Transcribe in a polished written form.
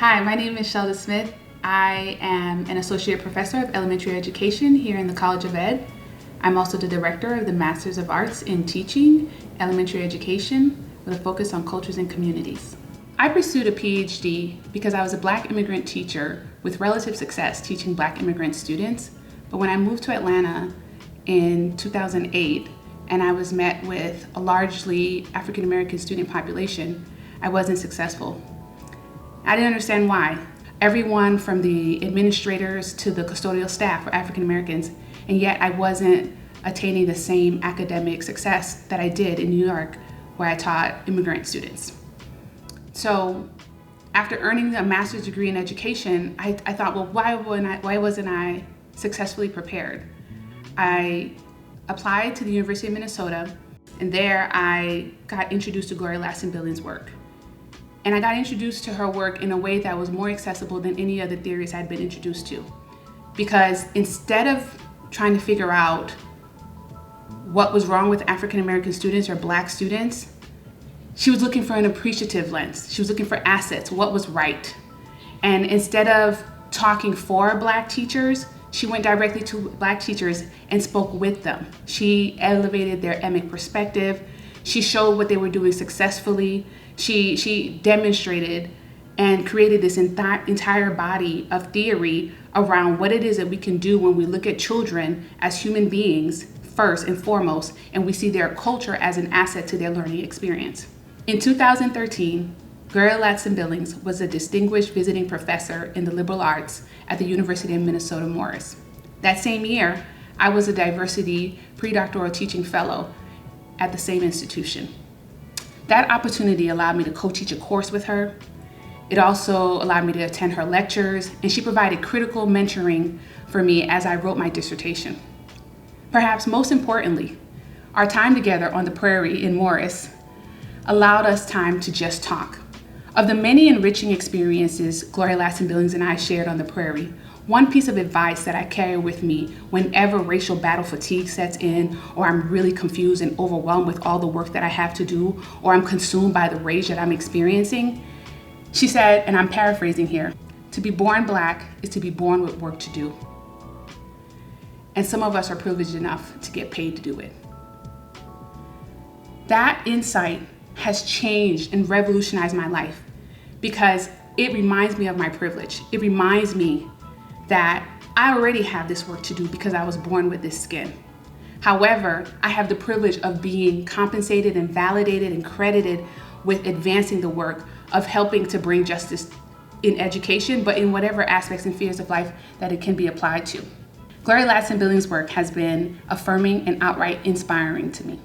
Hi, my name is Chelda Smith. I am an associate professor of elementary education here in the College of Ed. I'm also the director of the Masters of Arts in Teaching Elementary Education with a focus on cultures and communities. I pursued a Ph.D. because I was a Black immigrant teacher with relative success teaching Black immigrant students. But when I moved to Atlanta in 2008 and I was met with a largely African American student population, I wasn't successful. I didn't understand why. Everyone from the administrators to the custodial staff were African Americans, and yet I wasn't attaining the same academic success that I did in New York, where I taught immigrant students. So after earning a master's degree in education, I thought, well, why wasn't I successfully prepared? I applied to the University of Minnesota, and there I got introduced to Gloria Ladson-Billings' work. And I got introduced to her work in a way that was more accessible than any other theories I'd been introduced to. Because instead of trying to figure out what was wrong with African American students or Black students, she was looking for an appreciative lens. She was looking for assets, what was right. And instead of talking for Black teachers, she went directly to Black teachers and spoke with them. She elevated their emic perspective. She showed what they were doing successfully. She demonstrated and created this entire body of theory around what it is that we can do when we look at children as human beings first and foremost, and we see their culture as an asset to their learning experience. In 2013, Gloria Ladson-Billings was a distinguished visiting professor in the liberal arts at the University of Minnesota Morris. That same year, I was a diversity pre-doctoral teaching fellow at the same institution. That opportunity allowed me to co-teach a course with her. It also allowed me to attend her lectures, and she provided critical mentoring for me as I wrote my dissertation. Perhaps most importantly, our time together on the prairie in Morris allowed us time to just talk. Of the many enriching experiences Gloria Ladson-Billings and I shared on the prairie, one piece of advice that I carry with me whenever racial battle fatigue sets in, or I'm really confused and overwhelmed with all the work that I have to do, or I'm consumed by the rage that I'm experiencing, she said, and I'm paraphrasing here, to be born Black is to be born with work to do. And some of us are privileged enough to get paid to do it. That insight has changed and revolutionized my life because it reminds me of my privilege. It reminds me that I already have this work to do because I was born with this skin. However, I have the privilege of being compensated and validated and credited with advancing the work of helping to bring justice in education, but in whatever aspects and spheres of life that it can be applied to. Gloria Ladson-Billings' work has been affirming and outright inspiring to me.